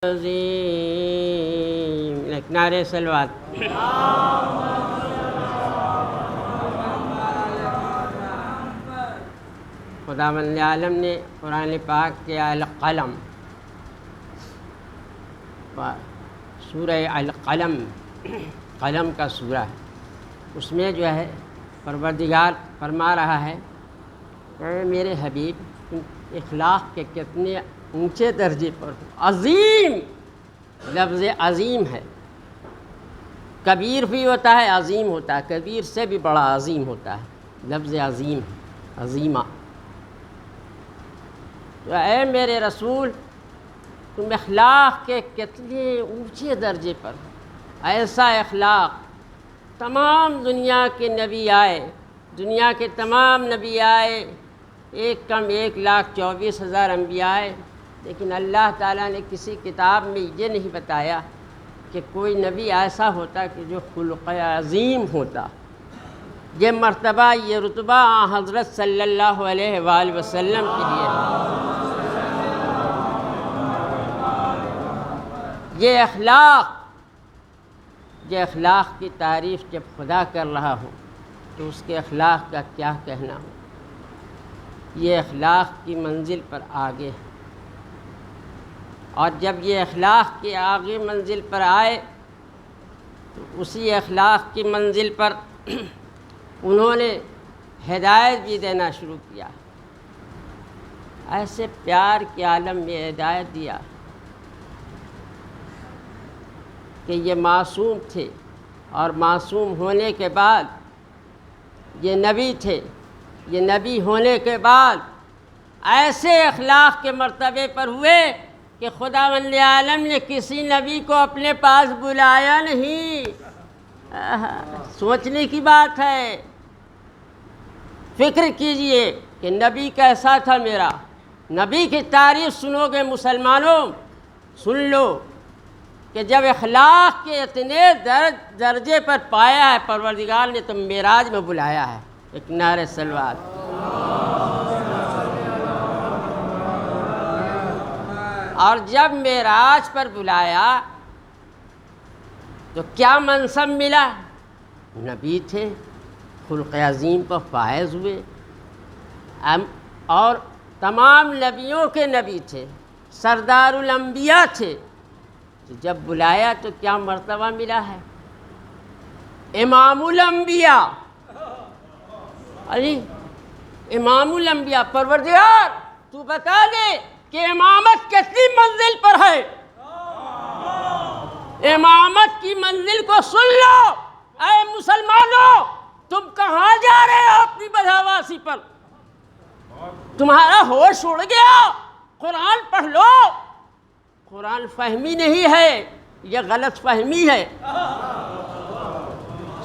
عظیم ایک نعرے صلوات۔ خداوند عالم نے قرآن پاک کے القلم سورہ القلم قلم کا سورہ ہے، اس میں جو ہے پروردگار فرما رہا ہے کہ میرے حبیب اخلاق کے کتنے اونچے درجے پر عظیم، لفظ عظیم ہے، کبیر بھی ہوتا ہے عظیم ہوتا ہے، کبیر سے بھی بڑا عظیم ہوتا ہے، لفظ عظیم ہے، عظیمہ۔ تو اے میرے رسول تم اخلاق کے کتنے اونچے درجے پر، ایسا اخلاق تمام دنیا کے نبی آئے، دنیا کے تمام نبی آئے، ایک کم 1,24,000 انبیاء آئے، لیکن اللہ تعالیٰ نے کسی کتاب میں یہ نہیں بتایا کہ کوئی نبی ایسا ہوتا کہ جو خلق عظیم ہوتا۔ یہ مرتبہ، یہ رتبہ حضرت صلی اللہ علیہ وآلہ وسلم کے لیے ہے۔ یہ اخلاق کی تعریف جب خدا کر رہا ہو تو اس کے اخلاق کا کیا کہنا ہو۔ یہ اخلاق کی منزل پر آگے ہے، اور جب یہ اخلاق کے آگے منزل پر آئے تو اسی اخلاق کی منزل پر انہوں نے ہدایت بھی دینا شروع کیا۔ ایسے پیار کے عالم میں ہدایت دیا کہ یہ معصوم تھے، اور معصوم ہونے کے بعد یہ نبی تھے، یہ نبی ہونے کے بعد ایسے اخلاق کے مرتبے پر ہوئے کہ خداوند عالم نے کسی نبی کو اپنے پاس بلایا نہیں۔ سوچنے کی بات ہے، فکر کیجئے کہ نبی کیسا تھا میرا۔ نبی کی تعریف سنو گے مسلمانوں، سن لو کہ جب اخلاق کے اتنے درجے پر پایا ہے پروردگار نے تو معراج میں بلایا ہے۔ ایک نعرہ صلوات۔ اور جب معراج پر بلایا تو کیا منصب ملا؟ نبی تھے، خلق عظیم پر فائز ہوئے، اور تمام نبیوں کے نبی تھے، سردار الانبیاء تھے۔ تو جب بلایا تو کیا مرتبہ ملا ہے؟ امام الانبیاء، علی امام الانبیاء۔ پروردگار تو بتا دے کہ امامت کتنی منزل پر ہے۔ امامت کی منزل کو سن لو اے مسلمانوں، تم کہاں جا رہے ہو اپنی بدحواسی پر؟ تمہارا ہوش اڑ گیا؟ قرآن پڑھ لو۔ قرآن فہمی نہیں ہے، یہ غلط فہمی ہے۔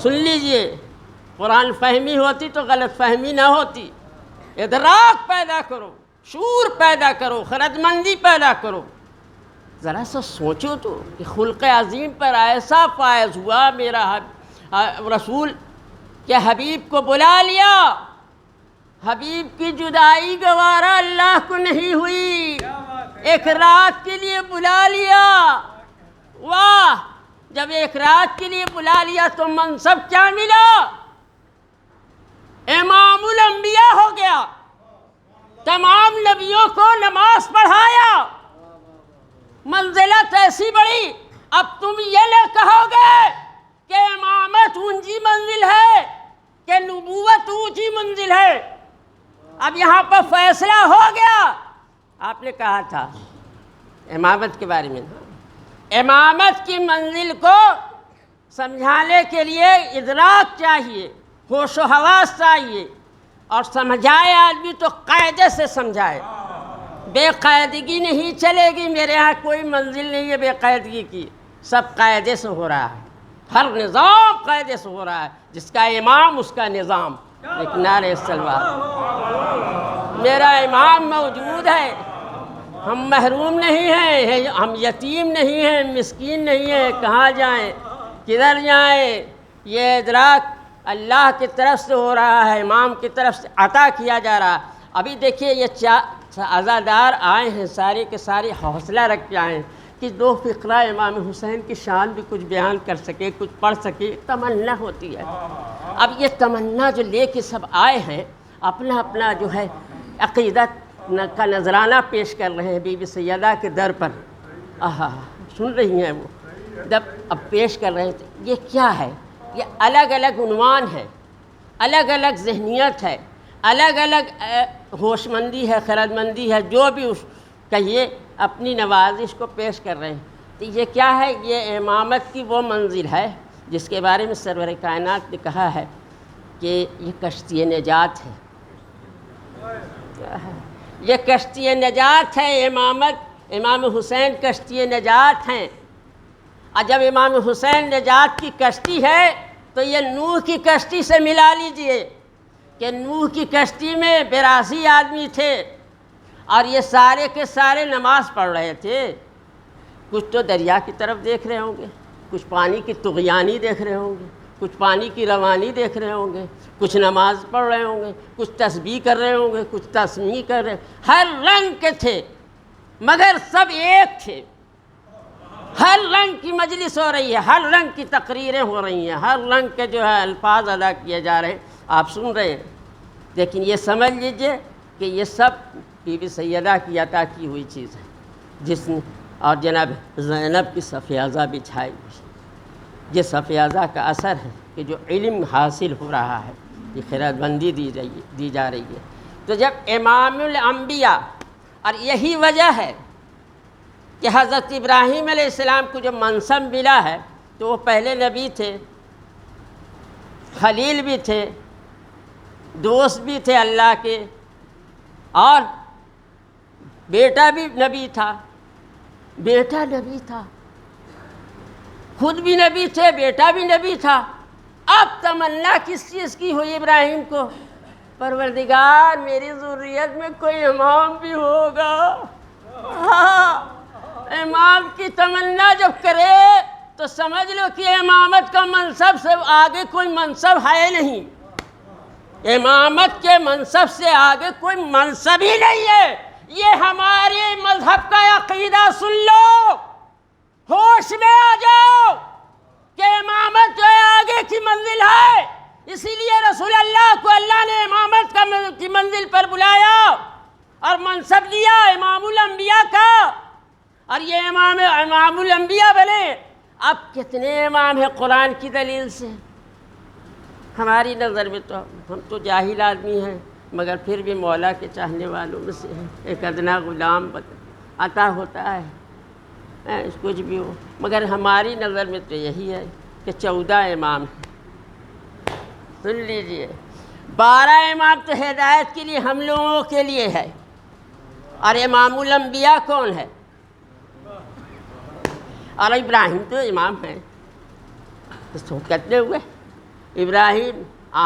سن لیجئے، قرآن فہمی ہوتی تو غلط فہمی نہ ہوتی۔ ادراک پیدا کرو، شعور پیدا کرو، خردمندی پیدا کرو۔ ذرا سا سوچو تو کہ خلق عظیم پر ایسا فائز ہوا میرا رسول کہ حبیب کو بلا لیا۔ حبیب کی جدائی گوارا اللہ کو نہیں ہوئی، ایک رات کے لیے بلا لیا۔ واہ، جب ایک رات کے لیے بلا لیا تو منصب کیا ملا؟ امام الانبیاء ہو گیا، تمام نبیوں کو نماز پڑھایا۔ منزلت ایسی بڑی، اب تم یہ نہ کہو گے کہ امامت اونچی منزل ہے، کہ نبوت اونچی منزل ہے۔ اب یہاں پر فیصلہ ہو گیا۔ آپ نے کہا تھا امامت کے بارے میں، امامت کی منزل کو سمجھانے کے لیے ادراک چاہیے، ہوش و حواس چاہیے، اور سمجھائے آدمی تو قاعدے سے سمجھائے، بے قاعدگی نہیں چلے گی۔ میرے ہاں کوئی منزل نہیں ہے بے قاعدگی کی، سب قاعدے سے ہو رہا ہے، ہر نظام قاعدے سے ہو رہا ہے، جس کا امام اس کا نظام۔ ایک نعرہ صلوات۔ میرا امام موجود ہے، ہم محروم نہیں ہیں، ہم یتیم نہیں ہیں، مسکین نہیں ہیں، کہاں جائیں، کدھر جائیں؟ یہ ادراک اللہ کی طرف سے ہو رہا ہے، امام کی طرف سے عطا کیا جا رہا ہے۔ ابھی دیکھیے یہ عزادار آئے ہیں، سارے کے سارے حوصلہ رکھ کے آئے ہیں کہ 2 فقرہ امام حسین کی شان بھی کچھ بیان کر سکے، کچھ پڑھ سکے، تمنا ہوتی ہے۔ اب یہ تمنا جو لے کے سب آئے ہیں، اپنا اپنا جو ہے عقیدت کا نذرانہ پیش کر رہے ہیں بی بی سیدہ کے در پر۔ سن رہی ہیں وہ جب اب پیش کر رہے ہیں، یہ کیا ہے؟ یہ الگ الگ عنوان ہے، الگ الگ ذہنیت ہے، الگ الگ ہوش مندی ہے، خرد مندی ہے، جو بھی اس کہیے اپنی نوازش کو پیش کر رہے ہیں۔ تو یہ کیا ہے؟ یہ امامت کی وہ منزل ہے جس کے بارے میں سرور کائنات نے کہا ہے کہ یہ کشتی نجات ہے، یہ کشتی نجات ہے امامت، امام حسین کشتی نجات ہیں۔ اور جب امام حسین نجات کی کشتی ہے تو یہ نوح کی کشتی سے ملا لیجئے کہ نوح کی کشتی میں 82 آدمی تھے اور یہ سارے کے سارے نماز پڑھ رہے تھے۔ کچھ تو دریا کی طرف دیکھ رہے ہوں گے، کچھ پانی کی طغیانی دیکھ رہے ہوں گے، کچھ پانی کی روانی دیکھ رہے ہوں گے، کچھ نماز پڑھ رہے ہوں گے، کچھ تسبیح کر رہے ہوں گے، کچھ تسمیح کر رہے، ہر رنگ کے تھے مگر سب ایک تھے۔ ہر رنگ کی مجلس ہو رہی ہے، ہر رنگ کی تقریریں ہو رہی ہیں، ہر رنگ کے جو ہے الفاظ ادا کیے جا رہے ہیں، آپ سن رہے ہیں۔ لیکن یہ سمجھ لیجئے کہ یہ سب بی بی سیدہ کی عطا کی ہوئی چیز ہے، جس نے اور جناب زینب کی صفیازہ بچھائی ہوئی۔ یہ صفیازہ کا اثر ہے کہ جو علم حاصل ہو رہا ہے، یہ خیرات بندی دی جا رہی ہے۔ تو جب امام الانبیاء، اور یہی وجہ ہے کہ حضرت ابراہیم علیہ السلام کو جو منصب ملا ہے تو وہ پہلے نبی تھے، خلیل بھی تھے، دوست بھی تھے اللہ کے، اور بیٹا بھی نبی تھا، بیٹا نبی تھا، خود بھی نبی تھے، بیٹا بھی نبی تھا۔ اب تمنا کس چیز کی ہوئی ابراہیم کو؟ پروردگار میری ذریت میں کوئی امام بھی ہوگا۔ امام کی تمنا جب کرے تو سمجھ لو کہ امامت کا منصب سے آگے کوئی منصب ہے نہیں، امامت کے منصب سے آگے کوئی منصب ہی نہیں ہے۔ یہ ہمارے مذہب کا عقیدہ سن لو، ہوش میں آ جاؤ کہ امامت جو ہے آگے کی منزل ہے، اسی لیے رسول اللہ کو اللہ نے امامت کی منزل پر بلایا اور منصب دیا امام الانبیاء کا، اور یہ امام الانبیاء بنے۔ اب کتنے امام ہیں قرآن کی دلیل سے؟ ہماری نظر میں تو ہم تو جاہل آدمی ہیں، مگر پھر بھی مولا کے چاہنے والوں میں سے ہیں۔ ایک ادنا غلام عطا ہوتا ہے، کچھ بھی ہو، مگر ہماری نظر میں تو یہی ہے کہ 14 امام ہیں۔ سن لیجئے، 12 امام تو ہدایت کے لیے ہم لوگوں کے لیے ہے، اور امام الانبیاء کون ہے؟ اور ابراہیم تو امام ہیں، تو کتنے ہوئے؟ ابراہیم،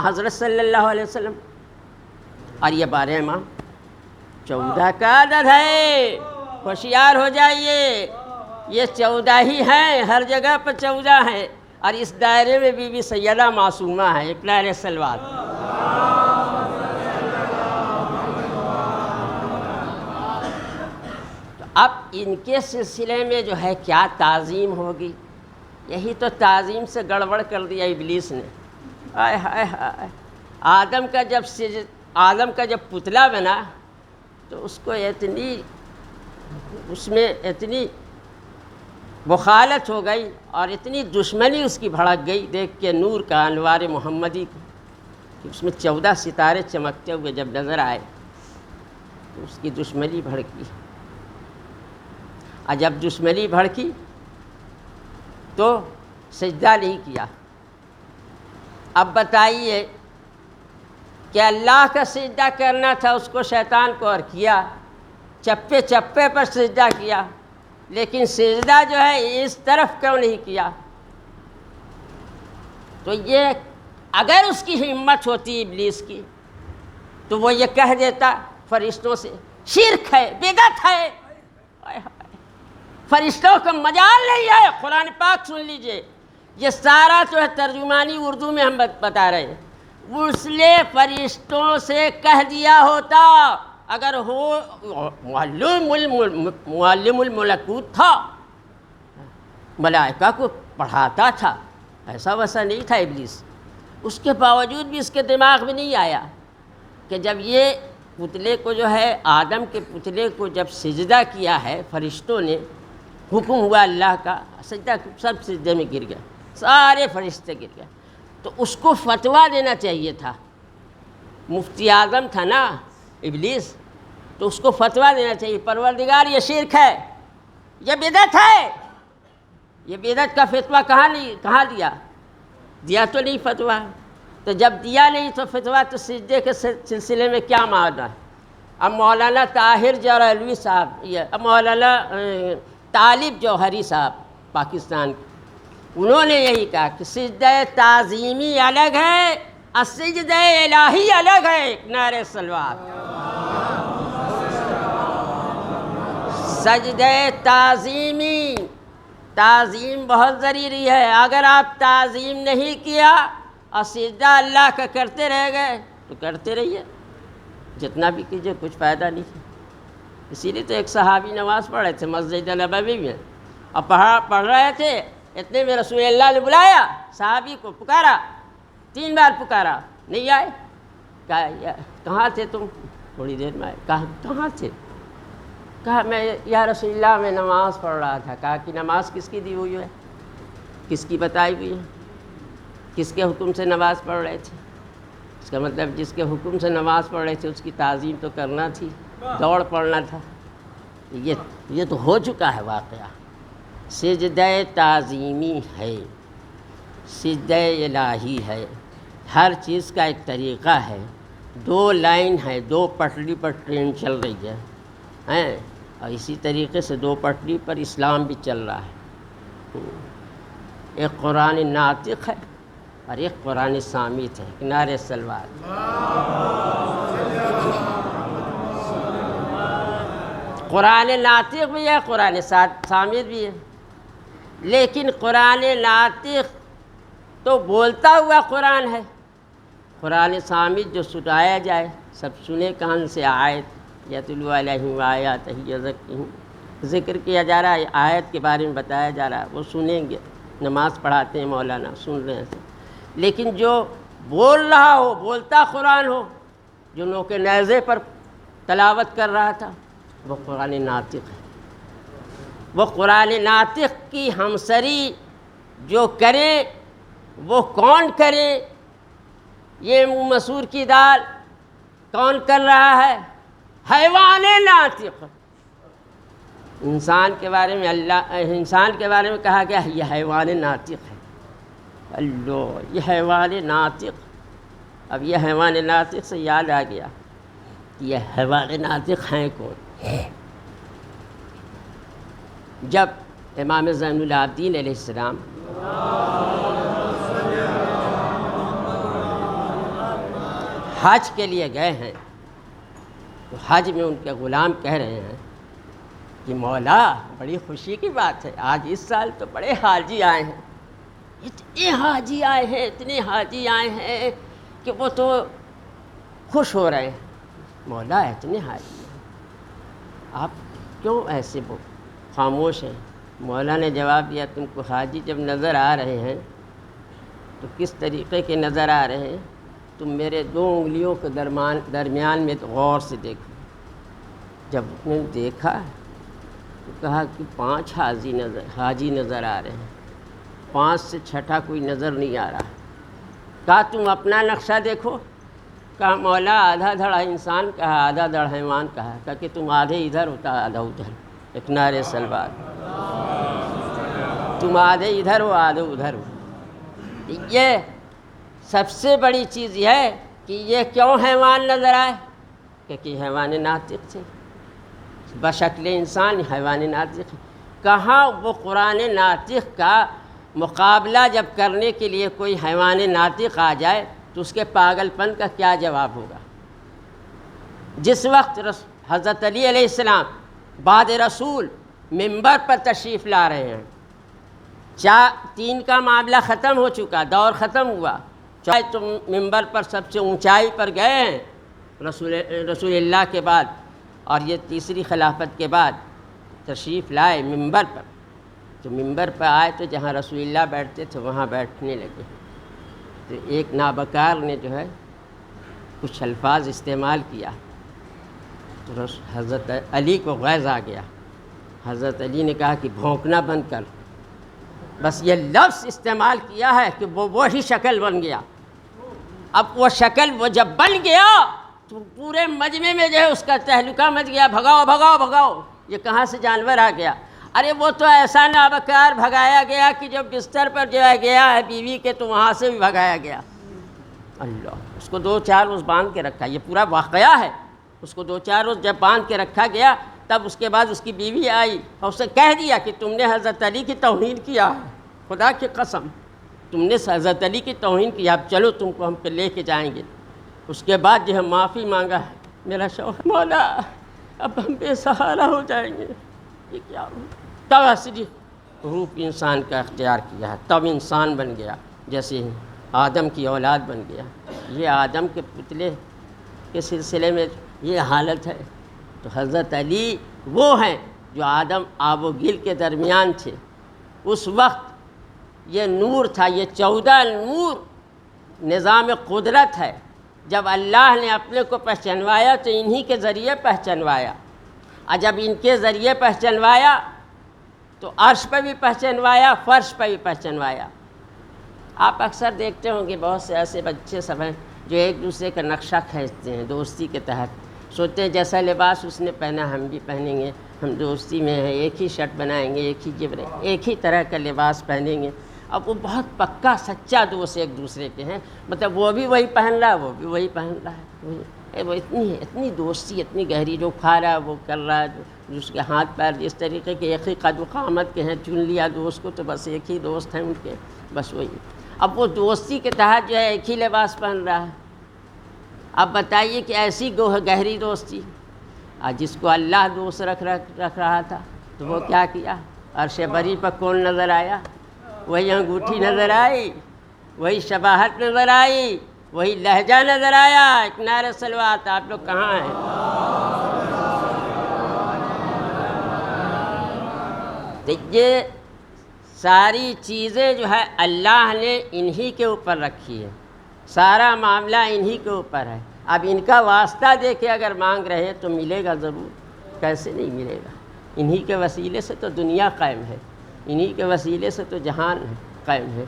حضرت صلی اللہ علیہ وسلم، اور یہ 12 امام، 14 کا عدد ہے۔ ہوشیار ہو جائیے، یہ 14 ہی ہیں، ہر جگہ پر 14 ہیں، اور اس دائرے میں بی بی سیدہ معصومہ ہے۔ ایک نعرہ صلوات۔ اب ان کے سلسلے میں جو ہے کیا تعظیم ہوگی؟ یہی تو تعظیم سے گڑبڑ کر دیا ابلیس نے۔ آئے ہائے ہائے، آدم کا جب پتلا بنا تو اس کو اس میں اتنی مخالت ہو گئی اور اتنی دشمنی اس کی بھڑک گئی دیکھ کے نور کا، انوار محمدی کو، کہ اس میں 14 ستارے چمکتے ہوئے جب نظر آئے تو اس کی دشمنی بھڑکی، اور جب دشمنی بھڑکی تو سجدہ نہیں کیا۔ اب بتائیے کہ اللہ کا سجدہ کرنا تھا، اس کو شیطان کو اور کیا، چپے چپے پر سجدہ کیا، لیکن سجدہ جو ہے اس طرف کیوں نہیں کیا؟ تو یہ اگر اس کی ہمت ہوتی ابلیس کی تو وہ یہ کہہ دیتا فرشتوں سے شرک ہے، بدعت ہے۔ فرشتوں کا مجال نہیں ہے۔ قرآن پاک سن لیجئے، یہ سارا جو ہے ترجمانی اردو میں ہم بتا رہے ہیں۔ اس نے فرشتوں سے کہہ دیا ہوتا، اگر ہو معلم الملکوت تھا ملائکہ کو پڑھاتا تھا، ایسا ویسا نہیں تھا ابلیس، اس کے باوجود بھی اس کے دماغ میں نہیں آیا کہ جب یہ پتلے کو جو ہے آدم کے پتلے کو جب سجدہ کیا ہے فرشتوں نے، حکم ہوا اللہ کا، سجدہ سب سجدے میں گر گئے، سارے فرشتے گر گئے، تو اس کو فتویٰ دینا چاہیے تھا، مفتی اعظم تھا نا ابلیس، تو اس کو فتویٰ دینا چاہیے، پروردگار یہ شرک ہے، یہ بدعت ہے، یہ بدعت کا فتویٰ کہاں دیا تو نہیں فتویٰ، تو جب دیا نہیں تو فتویٰ تو سجدے کے سلسلے میں کیا معنی ہے؟ اب مولانا طاہر جرالوی صاحب، اب مولانا طالب جوہری صاحب پاکستان کے، انہوں نے یہی کہا کہ سجدہ تعظیمی الگ ہے اور سجدہ الہی الگ ہے، نعرہ صلوات۔ سجدہ تعظیمی، تعظیم بہت ضروری ہے، اگر آپ تعظیم نہیں کیا اور سجدہ اللہ کا کرتے رہ گئے تو کرتے رہیے، جتنا بھی کیجئے کچھ فائدہ نہیں ہے۔ اسی لیے تو ایک صحابی نماز پڑھ رہے تھے مسجد نبوی میں، اور پڑھ رہے تھے، اتنے میں رسول اللہ نے بلایا صحابی کو، پکارا، 3 بار پکارا، نہیں آئے، کہا کہاں تھے تم؟ تھوڑی دیر میں آئے، کہاں تھے؟ کہا میں یا رسول اللہ میں نماز پڑھ رہا تھا۔ کہا کہ نماز کس کی دی ہوئی ہے، کس کی بتائی ہوئی ہے، کس کے حکم سے نماز پڑھ رہے تھے؟ اس کا مطلب جس کے حکم سے نماز پڑھ رہے تھے اس کی تعظیم تو کرنا تھی، دوڑ پڑنا تھا۔ یہ تو ہو چکا ہے واقعہ۔ سجدہ تعظیمی ہے، سجدہ الہی ہے، ہر چیز کا ایک طریقہ ہے، 2 لائن ہے، 2 پٹری پر ٹرین چل رہی ہے، اور اسی طریقے سے 2 پٹری پر اسلام بھی چل رہا ہے، ایک قرآن ناطق ہے اور ایک قرآن صامت ہے، نعرہ صلوات۔ قرآن ناطق بھی ہے، قرآن صامت بھی ہے، لیکن قرآن ناطق تو بولتا ہوا قرآن ہے، قرآن صامت جو سنایا جائے، سب سنے کان سے آیت یتلو علیہم آیاتہ یزکیہم، ذکر کیا جا رہا ہے، آیت کے بارے میں بتایا جا رہا ہے، وہ سنیں گے، نماز پڑھاتے ہیں مولانا، سن رہے ہیں، لیکن جو بول رہا ہو، بولتا قرآن ہو، جو نوک نیزے پر تلاوت کر رہا تھا، وہ قرآن ناطق ہے۔ وہ قرآن ناطق کی ہمسری جو کرے وہ کون کرے؟ یہ منہ مسور کی دال کون کر رہا ہے؟ حیوان ناطق۔ انسان کے بارے میں انسان کے بارے میں کہا گیا یہ حیوان ناطق ہے، اللہ یہ حیوان ناطق۔ اب یہ حیوان ناطق سے یاد آ گیا کہ یہ حیوان ناطق ہیں کون؟ جب امام زین العابدین علیہ السلام حج کے لیے گئے ہیں تو حج میں ان کے غلام کہہ رہے ہیں کہ مولا بڑی خوشی کی بات ہے، آج اس سال تو بڑے حاجی آئے ہیں، اتنے حاجی آئے ہیں، اتنے حاجی آئے ہیں کہ وہ تو خوش ہو رہے ہیں۔ مولا اتنے حاجی ہیں، آپ کیوں ایسے خاموش ہیں؟ مولا نے جواب دیا تم کو حاجی جب نظر آ رہے ہیں تو کس طریقے کے نظر آ رہے ہیں؟ تم میرے 2 انگلیوں کے درمیان میں غور سے دیکھو۔ جب اس نے دیکھا تو کہا کہ 5 حاجی نظر آ رہے ہیں، 5 سے چھٹا کوئی نظر نہیں آ رہا۔ کہا تم اپنا نقشہ دیکھو۔ کہا مولا آدھا دھڑا انسان کا ہے، آدھا دھڑا حیوان کا ہے۔ کہا کہ تم آدھے ادھر ہوتا آدھا ادھر، ایک نعرہ صلوات، تم آدھے ادھر ہو آدھے ادھر ہو۔ یہ سب سے بڑی چیز یہ ہے کہ یہ کیوں حیوان نظر آئے؟ کیونکہ حیوان ناطق تھے، بشکل انسان حیوان ناطق۔ کہاں وہ قرآن ناطق کا مقابلہ جب کرنے کے لیے کوئی حیوان ناطق آ جائے تو اس کے پاگل پن کا کیا جواب ہوگا؟ جس وقت حضرت علی علیہ السلام بعد رسول منبر پر تشریف لا رہے ہیں، 3 کا معاملہ ختم ہو چکا، دور ختم ہوا، چاہے تم منبر پر سب سے اونچائی پر گئے ہیں رسول اللہ کے بعد، اور یہ تیسری خلافت کے بعد تشریف لائے منبر پر، تو ممبر پہ آئے تو جہاں رسول اللہ بیٹھتے تھے وہاں بیٹھنے لگے، تو ایک نابکار نے جو ہے کچھ الفاظ استعمال کیا، تو حضرت علی کو غیظ آ گیا۔ حضرت علی نے کہا کہ بھونکنا بند کر، بس یہ لفظ استعمال کیا ہے کہ وہی شکل بن گیا۔ اب وہ شکل وہ جب بن گیا تو پورے مجمع میں جو ہے اس کا تہلکہ مچ گیا، بھگاؤ بھگاؤ بھگاؤ، یہ کہاں سے جانور آ گیا؟ ارے وہ تو ایسا نابکار بھگایا گیا کہ جب بستر پر جو ہے گیا ہے بیوی کے تو وہاں سے بھی بھگایا گیا۔ اللہ، اس کو 2-4 روز باندھ کے رکھا، یہ پورا واقعہ ہے۔ اس کو 2-4 روز جب باندھ کے رکھا گیا تب اس کے بعد اس کی بیوی آئی اور اسے کہہ دیا کہ تم نے حضرت علی کی توہین کیا ہے، خدا کی قسم تم نے حضرت علی کی توہین کی، اب چلو تم کو ہم پہ لے کے جائیں گے۔ اس کے بعد جو ہے معافی مانگا ہے، میرا شوہر، مولا اب ہم بے سہارا ہو جائیں گے، یہ کیا ہو؟ تب اصلی روپ انسان کا اختیار کیا ہے، تب انسان بن گیا، جیسے آدم کی اولاد بن گیا۔ یہ آدم کے پتلے کے سلسلے میں یہ حالت ہے، تو حضرت علی وہ ہیں جو آدم آب و گل کے درمیان تھے۔ اس وقت یہ نور تھا، یہ 14 نور نظام قدرت ہے۔ جب اللہ نے اپنے کو پہچنوایا تو انہی کے ذریعے پہچنوایا، اور جب ان کے ذریعے پہچنوایا تو عرش پہ بھی پہچنوایا، فرش پہ بھی پہچنوایا۔ آپ اکثر دیکھتے ہوں گے بہت سے ایسے بچے سب ہیں جو ایک دوسرے کا نقشہ کھینچتے ہیں دوستی کے تحت، سوچتے ہیں جیسا لباس اس نے پہنا ہم بھی پہنیں گے، ہم دوستی میں ہیں، ایک ہی شرٹ بنائیں گے، ایک ہی جبرے، ایک ہی طرح کا لباس پہنیں گے۔ اب وہ بہت پکا سچا دوست ایک دوسرے کے ہیں، مطلب وہ بھی وہی پہن رہا ہے، وہ بھی وہی پہن رہا ہے، وہ اتنی دوستی اتنی گہری، جو کھا رہا ہے وہ کر رہا ہے، جو اس کے ہاتھ پیر اس طریقے کے ایک ہی قد و قامت کے ہیں، چن لیا دوست کو تو بس ایک ہی دوست ہیں ان کے، بس وہی۔ اب وہ دوستی کے تحت جو ہے ایک ہی لباس پہن رہا ہے۔ اب بتائیے کہ ایسی گہری دوستی، جس کو اللہ دوست رکھ رہا تھا تو وہ کیا کیا؟ عرش بری پر کون نظر آیا؟ وہی انگوٹھی نظر آئی، وہی شباہت نظر آئی، وہی لہجہ نظر آیا۔ ایک نعرہ صلوات، آپ لوگ کہاں ہیں؟ تو یہ ساری چیزیں جو ہے اللہ نے انہی کے اوپر رکھی ہے، سارا معاملہ انہی کے اوپر ہے۔ اب ان کا واسطہ دے کے اگر مانگ رہے ہیں تو ملے گا ضرور، کیسے نہیں ملے گا؟ انہی کے وسیلے سے تو دنیا قائم ہے، انہی کے وسیلے سے تو جہان قائم ہے،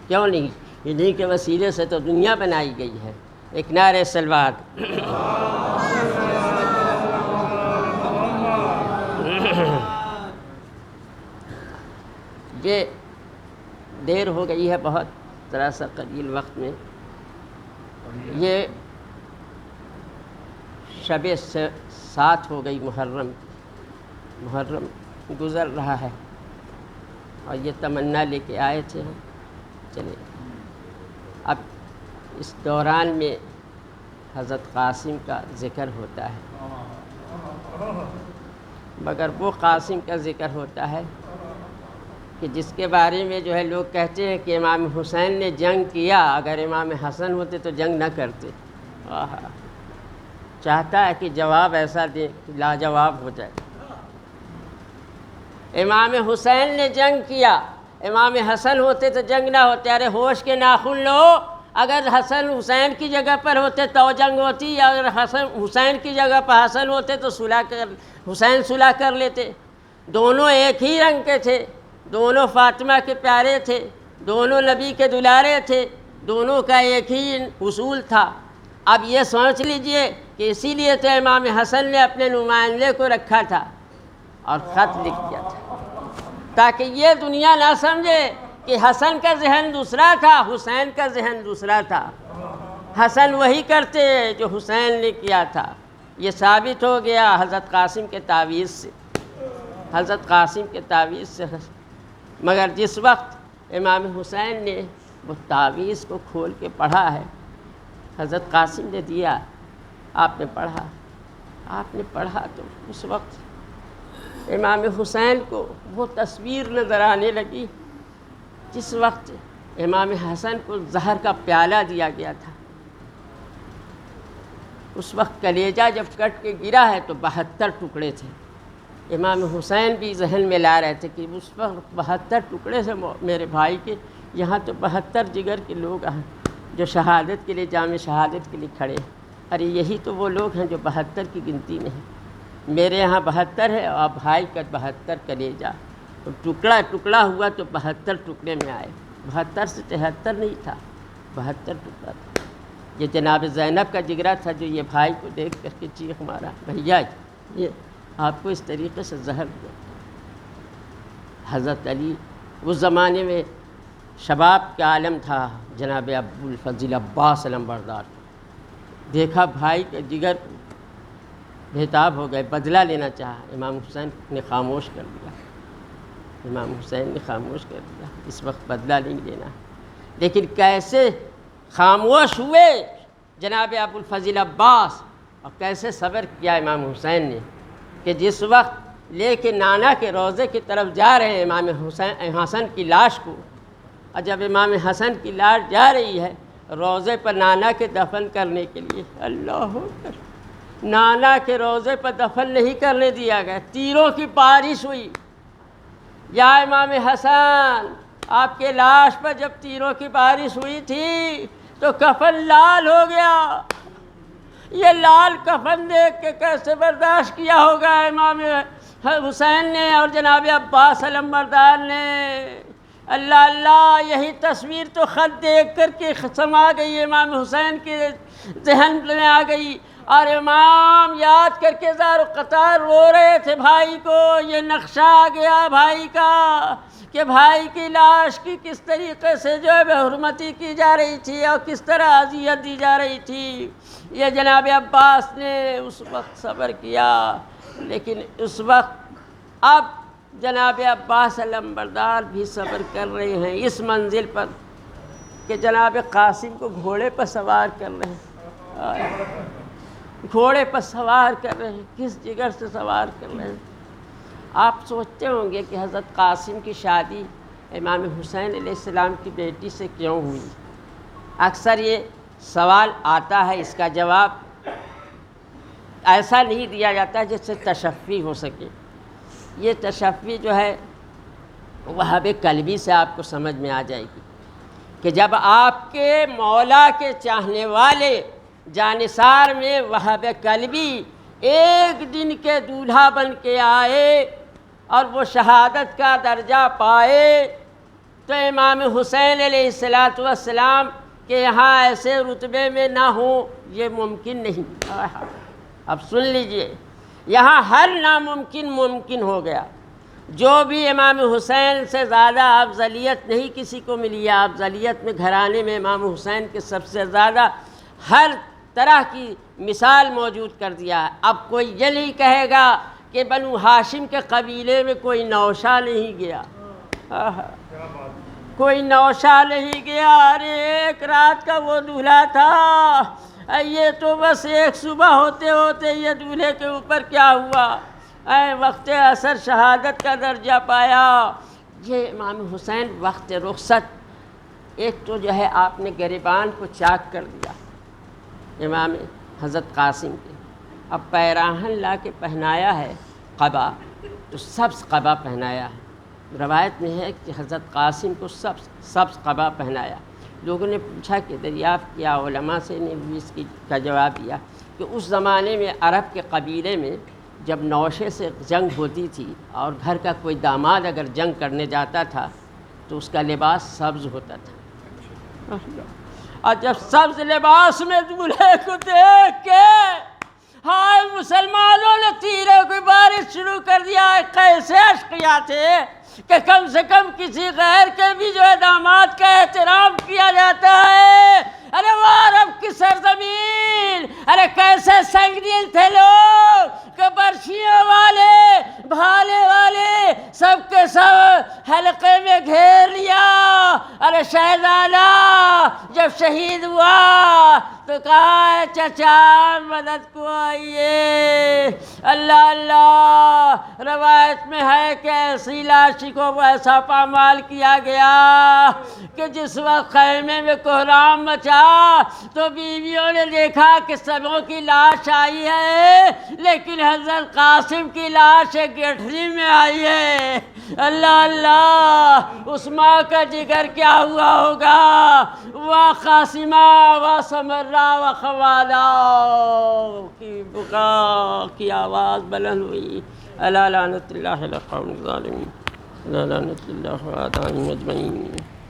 کیوں نہیں؟ انہی کے وسیلے سے تو دنیا بنائی گئی ہے۔ ایک نعرہ صلوات۔ یہ دیر ہو گئی ہے بہت، ذرا سا قلیل وقت میں۔ یہ شب 7 ہو گئی، محرم گزر رہا ہے، اور یہ تمنا لے کے آئے تھے ہم، چلے۔ اب اس دوران میں حضرت قاسم کا ذکر ہوتا ہے، مگر وہ قاسم کا ذکر ہوتا ہے کہ جس کے بارے میں جو ہے لوگ کہتے ہیں کہ امام حسین نے جنگ کیا، اگر امام حسن ہوتے تو جنگ نہ کرتے۔ چاہتا ہے کہ جواب ایسا دے کہ لاجواب ہو جائے۔ امام حسین نے جنگ کیا، امام حسن ہوتے تو جنگ نہ ہوتے۔ ارے ہوش کے ناخن لو، اگر حسن حسین کی جگہ پر ہوتے تو جنگ ہوتی، اگر حسن حسین کی جگہ پر حسن ہوتے تو حسین صلح کر لیتے۔ دونوں ایک ہی رنگ کے تھے، دونوں فاطمہ کے پیارے تھے، دونوں نبی کے دلارے تھے، دونوں کا ایک ہی اصول تھا۔ اب یہ سوچ لیجئے کہ اسی لیے تو امام حسن نے اپنے نمائندے کو رکھا تھا اور خط لکھ دیا تھا، تاکہ یہ دنیا نہ سمجھے کہ حسن کا ذہن دوسرا تھا، حسین کا ذہن دوسرا تھا۔ حسن وہی کرتے جو حسین نے کیا تھا۔ یہ ثابت ہو گیا حضرت قاسم کے تعویذ سے، حضرت قاسم کے تعویذ سے۔ مگر جس وقت امام حسین نے وہ تعویذ کو کھول کے پڑھا ہے، حضرت قاسم نے دیا، آپ نے پڑھا تو اس وقت امام حسین کو وہ تصویر نظر آنے لگی جس وقت امام حسن کو زہر کا پیالہ دیا گیا تھا۔ اس وقت کلیجہ جب کٹ کے گرا ہے تو 72 ٹکڑے تھے، امام حسین بھی ذہن میں لا رہے تھے کہ اس وقت 72 ٹکڑے سے میرے بھائی کے، یہاں تو 72 جگر کے لوگ ہیں جو شہادت کے لیے، جامع شہادت کے لیے کھڑے ہیں۔ ارے یہی تو وہ لوگ ہیں جو 72 کی گنتی میں ہیں۔ میرے یہاں 72 ہے اور بھائی کا 72 کلیجہ، تو ٹکڑا ٹکڑا ہوا تو 72 ٹکڑے میں آئے۔ 72 سے 73 نہیں تھا، 72 ٹکڑا تھا۔ یہ جناب زینب کا جگرہ تھا جو یہ بھائی کو دیکھ کر کے چیخ مارا، بھیا یہ آپ کو اس طریقے سے زہر دیا۔ حضرت علی اس زمانے میں شباب کا عالم تھا، جناب ابو الفضل عباس علمبردار، دیکھا بھائی کا جگر بےتاب ہو گئے، بدلہ لینا چاہا۔ امام حسین نے خاموش کر دیا، امام حسین نے خاموش کر دیا، اس وقت بدلہ نہیں لینا۔ لیکن کیسے خاموش ہوئے جناب ابو الفضل عباس، اور کیسے صبر کیا امام حسین نے، کہ جس وقت لے کے نانا کے روضے کی طرف جا رہے ہیں امام حسن کی لاش کو، اور جب امام حسن کی لاش جا رہی ہے روضے پر نانا کے دفن کرنے کے لیے، اللہ اکبر، نانا کے روضے پر دفن نہیں کرنے دیا گیا، تیروں کی بارش ہوئی۔ یا امام حسن، آپ کے لاش پر جب تیروں کی بارش ہوئی تھی تو کفن لال ہو گیا۔ یہ لال کفن دیکھ کے کیسے برداشت کیا ہوگا امام حسین نے اور جناب عباس علمبردار نے؟ اللہ اللہ، یہی تصویر تو خط دیکھ کر کے سما گئی، امام حسین کے ذہن میں آ گئی، اور امام یاد کر کے زار و قطار رو رہے تھے بھائی کو۔ یہ نقشہ آ گیا بھائی کا کہ بھائی کی لاش کی کس طریقے سے جو ہے بے حرمتی کی جا رہی تھی اور کس طرح اذیت دی جا رہی تھی۔ یہ جناب عباس نے اس وقت صبر کیا، لیکن اس وقت اب جناب عباس علمبردار بھی صبر کر رہے ہیں اس منزل پر کہ جناب قاسم کو گھوڑے پر سوار کر رہے ہیں، گھوڑے پر سوار کر رہے ہیں، کس جگر سے سوار کر رہے ہیں۔ آپ سوچتے ہوں گے کہ حضرت قاسم کی شادی امام حسین علیہ السلام کی بیٹی سے کیوں ہوئی؟ اکثر یہ سوال آتا ہے، اس کا جواب ایسا نہیں دیا جاتا جس سے تشفی ہو سکے۔ یہ تشفی جو ہے وہاب قلبی سے آپ کو سمجھ میں آ جائے گی کہ جب آپ کے مولا کے چاہنے والے جانثار میں وہاب قلبی ایک دن کے دولہا بن کے آئے اور وہ شہادت کا درجہ پائے، تو امام حسین علیہ السلام کے یہاں ایسے رتبے میں نہ ہوں، یہ ممکن نہیں۔ اب سن لیجئے، یہاں ہر ناممکن ممکن ہو گیا۔ جو بھی امام حسین سے زیادہ افضلیت نہیں کسی کو ملی ہے، افضلیت میں گھرانے میں امام حسین کے سب سے زیادہ ہر طرح کی مثال موجود کر دیا ہے۔ اب کوئی یہ نہیں کہے گا کہ بنو ہاشم کے قبیلے میں کوئی نوشہ نہیں گیا، کوئی نوشہ نہیں گیا، ارے ایک رات کا وہ دولہا تھا، یہ تو بس ایک صبح ہوتے ہوتے یہ دولہے کے اوپر کیا ہوا، وقت عصر شہادت کا درجہ پایا۔ یہ امام حسین وقت رخصت، ایک تو جو ہے آپ نے گریبان کو چاک کر دیا امام حضرت قاسم کے، اب پیراہن لا کے پہنایا ہے قبا، تو سبز قبا پہنایا ہے۔ روایت میں ہے کہ حضرت قاسم کو سبز قبا پہنایا۔ لوگوں نے پوچھا کہ دریافت کیا، علماء سے نے بھی اس کا جواب دیا کہ اس زمانے میں عرب کے قبیلے میں جب نوشے سے جنگ ہوتی تھی اور گھر کا کوئی داماد اگر جنگ کرنے جاتا تھا تو اس کا لباس سبز ہوتا تھا، اور جب سبز لباس میں دولہے کو دیکھ کے ہائے مسلمانوں نے تیروں کی بارش شروع کر دیا۔ کیسے اشقیا تھے کہ کم سے کم کسی غیر کے بھی جو ہے داماد کا احترام کیا جاتا ہے۔ ارے وہ عرب کی سرزمین، ارے کیسے سنگ دل تھے لوگ کہ برچھیوں والے بھالے والے سب کے سب حلقے میں گھیر لیا۔ ارے شہزادہ جب شہید ہوا تو کہا چچا مدد کو آئیے. اللہ اللہ. روایت میں ہے کہ ایسی لاشی کو ایسا پامال کیا گیا کہ جس وقت خیمے میں کوہرام مچا تو بیویوں نے دیکھا کہ سبوں کی لاش آئی ہے لیکن حضرت قاسم کی لاش ایک گٹھری میں آئی ہے. اللہ اللہ. اس ماں کا جگر کیا ہوا ہوگا. وہ قاسمہ و سمرہ و خوالا کی بکا کی آواز بلند ہوئی. الا لعنت اللہ علی القوم الظالمین. الا لعنت اللہ علی اجمعین.